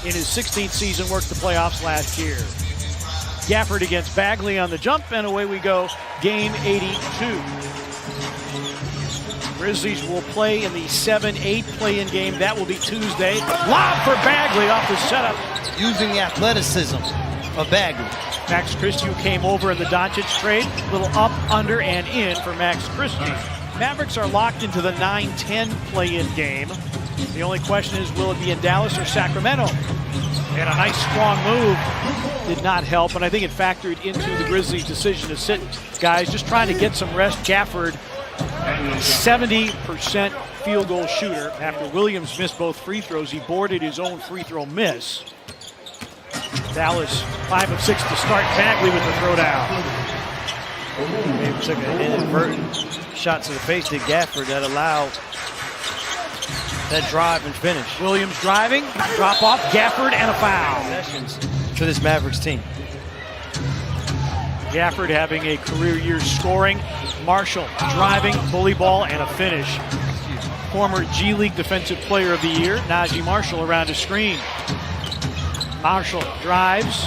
in his 16th season, worked the playoffs last year. Gafford against Bagley on the jump, and away we go, game 82. Grizzlies will play in the 7-8 play-in game. That will be Tuesday. Lob for Bagley off the setup. Using the athleticism of Bagley. Max Christie, who came over in the Doncic trade. Little up, under, and in for Max Christie. Mavericks are locked into the 9-10 play-in game. The only question is, will it be in Dallas or Sacramento? And a nice strong move did not help, and I think it factored into the Grizzlies' decision to sit guys, just trying to get some rest. Gafford, 70% field goal shooter. After Williams missed both free throws, he boarded his own free throw miss. Dallas 5 of 6 to start. Bagley with the throwdown. Maybe took an inadvertent shot to the face to Gafford that allowed that drive and finish. Williams driving, drop off, Gafford, and a foul. Possessions for this Mavericks team. Gafford having a career year scoring. Marshall driving, bully ball, and a finish. Former G League Defensive Player of the Year, Najee Marshall around the screen. Marshall drives,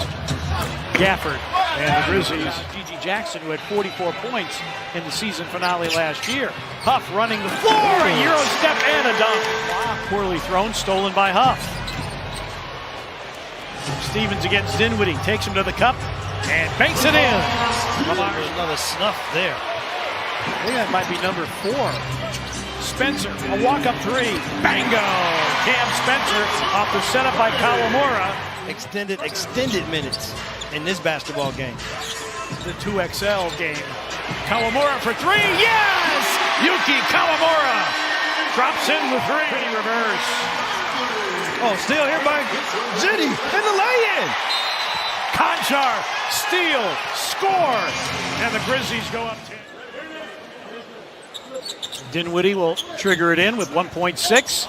Gafford, and the Grizzlies. G.G. Jackson, who had 44 points in the season finale last year. Huff running the floor, a Euro step and a dunk. Poorly thrown, stolen by Huff. Stevens against Dinwiddie, takes him to the cup and banks it in. There's another snuff there. I think that might be number 4. Spencer, a walk-up three. Bango! Cam Spencer off the setup by Kawamura. Extended minutes in this basketball game. The 2XL game. Kawamura for 3. Yes! Yuki Kawamura drops in the 3. Reverse. Oh, steal here by Ziddy in the lay-in. Conchar, steal, score, and the Grizzlies go up 10. Dinwiddie will trigger it in with 1.6.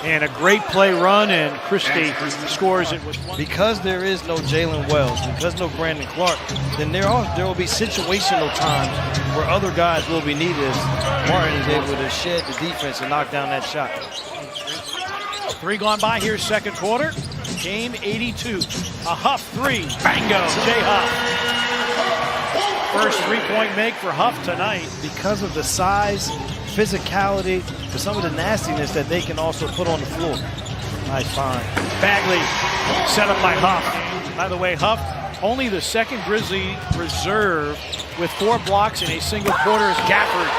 And a great play run, and Christie scores it with 1. Because there is no Jalen Wells, because no Brandon Clark, then there will be situational times where other guys will be needed as Martin is able to shed the defense and knock down that shot. 3 gone by here, second quarter. Game 82. A Huff 3. Bango, Jay Huff. First three-point make for Huff tonight. Because of the size, physicality, but some of the nastiness that they can also put on the floor. Nice find. Bagley set up by Huff. By the way, Huff, only the second Grizzly reserve with 4 blocks in a single quarter as Gafford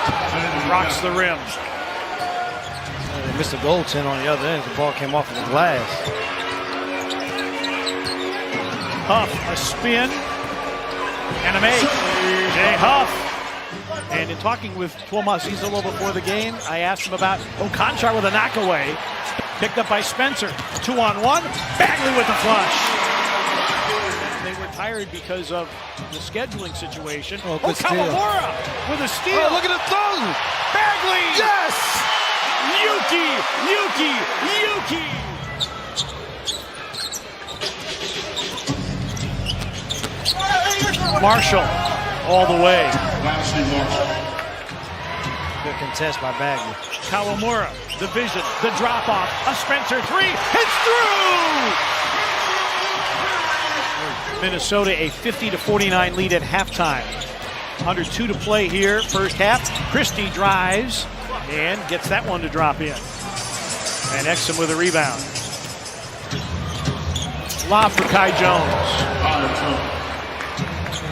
rocks the rim. They missed a goaltend on the other end. The ball came off of the glass. Huff, a spin and a make. Jay Huff. And in talking with Tomas Izolo before the game, I asked him about Conchar with a knockaway. Picked up by Spencer. 2-on-1. Bagley with the flush. They were tired because of the scheduling situation. Kawamura with a steal. Oh, look at the throw. Bagley. Yes. Yuki. Marshall all the way. Good contest by Bagley. Kawamura, the vision, the drop off, a Spencer 3, it's through! Minnesota a 50-49 lead at halftime. Under 2 to play here, first half. Christie drives and gets that one to drop in. And Exum with a rebound. Lob for Kai Jones.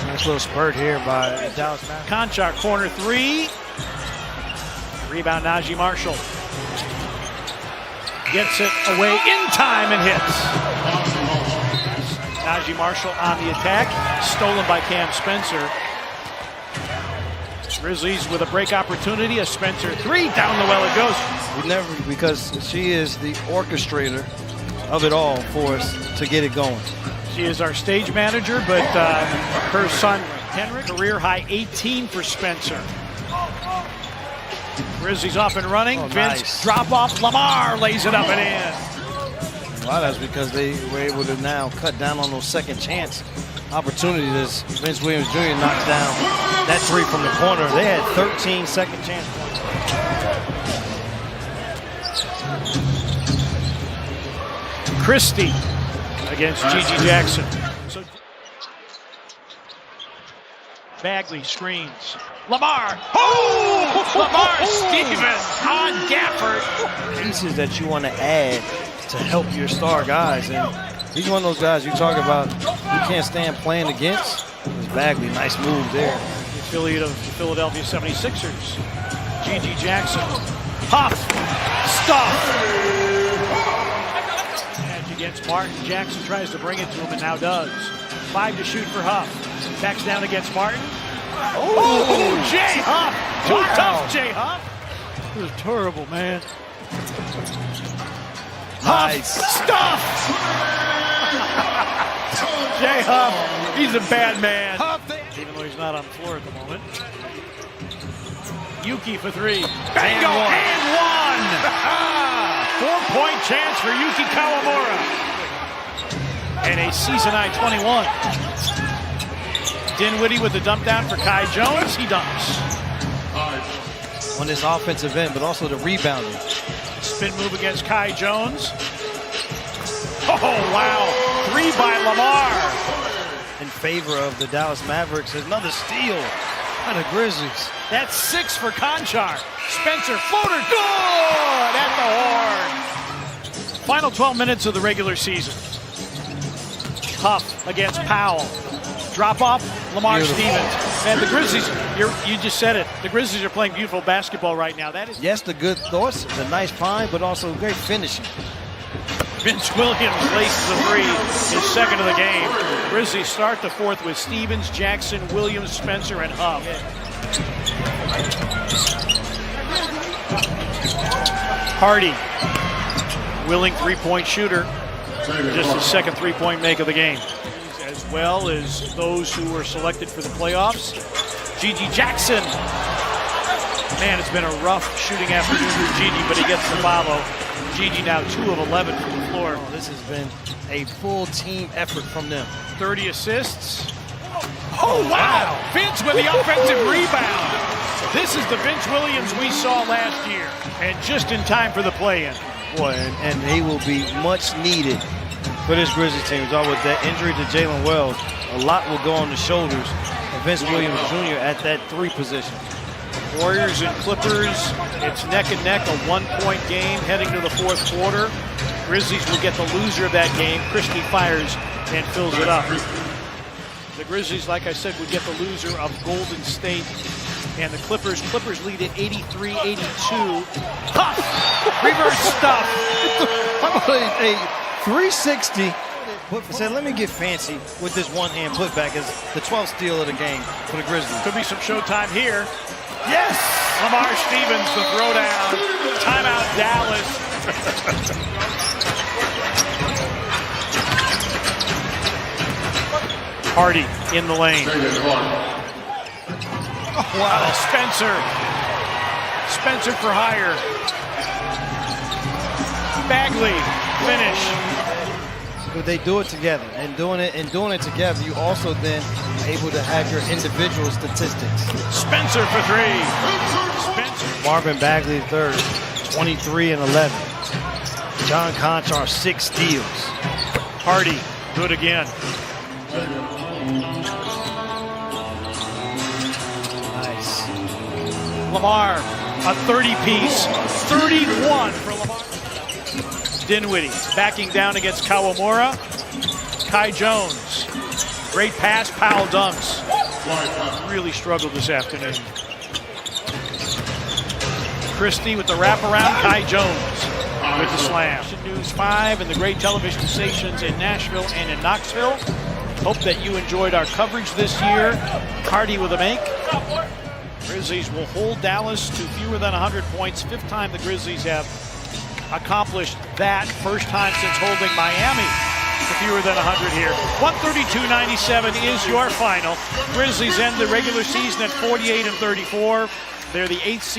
Nice little spurt here by Dallas Mavericks. Conchar, corner 3. Rebound, Najee Marshall. Gets it away in time and hits. Najee Marshall on the attack. Stolen by Cam Spencer. Grizzlies with a break opportunity. A Spencer 3. Down the well it goes. Because she is the orchestrator of it all for us to get it going. She is our stage manager, but her son, Henrik, career high 18 for Spencer. Grizzlies off and running. Oh, Vince nice. drop off. Lamar lays it up and in. Well, that's because they were able to now cut down on those second chance opportunities as Vince Williams Jr. knocked down that 3 from the corner. They had 13 second chance points. Christie against Gigi Jackson. So Bagley screens. Lamar. Oh! Lamar Stevens on Gafford. Pieces that you want to add to help your star guys. And he's one of those guys you talk about you can't stand playing against. It's Bagley, nice move there. The affiliate of the Philadelphia 76ers. Gigi Jackson. Huff. Stuff. Edge against Martin. Jackson tries to bring it to him and now does. 5 to shoot for Huff. Backs down against Martin. Oh, Jay Huff. Too tough, Jay Huff. This is terrible, man. Nice. Huff. Stuff. Jay Huff. He's a bad man. Huff. Even though he's not on the floor at the moment. Yuki for 3. Bingo and one. 4-point chance for Yuki Kawamura. And a season-high 21. Dinwiddie with the dump down for Kai Jones. He dumps. On this offensive end, but also the rebounding. Spin move against Kai Jones. Oh, wow. 3 by Lamar. In favor of the Dallas Mavericks. There's another steal by the Grizzlies. That's 6 for Conchar. Spencer floater. Good at the horn. Final 12 minutes of the regular season. Huff against Powell. Drop off, Lamar Stevens. Man, the Grizzlies, you just said it. The Grizzlies are playing beautiful basketball right now. That is yes, the good thoughts, the nice find, but also great finishing. Vince Williams laces a 3, his second of the game. Grizzlies start the fourth with Stevens, Jackson, Williams, Spencer, and Huff. Hardy, willing 3-point shooter. Just his second 3-point make of the game. As well as those who were selected for the playoffs. Gigi Jackson. Man, it's been a rough shooting afternoon for Gigi, but he gets the follow. Gigi now 2 of 11 from the floor. Oh, this has been a full team effort from them. 30 assists. Oh, wow! Vince with the offensive rebound. This is the Vince Williams we saw last year. And just in time for the play-in. Boy, and he will be much needed for this Grizzlies team. With that injury to Jalen Wells, a lot will go on the shoulders of Vince Williams Jr. at that 3 position. Warriors and Clippers, it's neck and neck, a 1-point game heading to the fourth quarter. Grizzlies will get the loser of that game. Christie fires and fills it up. The Grizzlies, like I said, would get the loser of Golden State and the Clippers. Clippers lead at 83-82. Huff! Reverse stuff! 360. Said, let me get fancy with this one-hand putback as the 12th steal of the game for the Grizzlies. Could be some showtime here. Yes! Lamar Stevens, the throwdown. Timeout, Dallas. Hardy in the lane. Oh, wow, Spencer. Spencer for hire. Bagley, finish. But they do it together, and doing it together, you also then are able to have your individual statistics. Spencer for 3. Spencer. Marvin Bagley third, 23 and 11. John Conchar 6 steals. Hardy, good again. Nice. Lamar, a 30-piece, 31 for Lamar. Dinwiddie backing down against Kawamura. Kai Jones. Great pass, Powell dunks. Really struggled this afternoon. Christie with the wraparound, Kai Jones with the slam. News 5 and the great television stations in Nashville and in Knoxville. Hope that you enjoyed our coverage this year. Hardy with a make. Grizzlies will hold Dallas to fewer than 100 points. 5th time the Grizzlies have accomplished that. First time since holding Miami to fewer than 100 here. 132-97 is your final. Grizzlies end the regular season at 48-34. They're the 8th seed.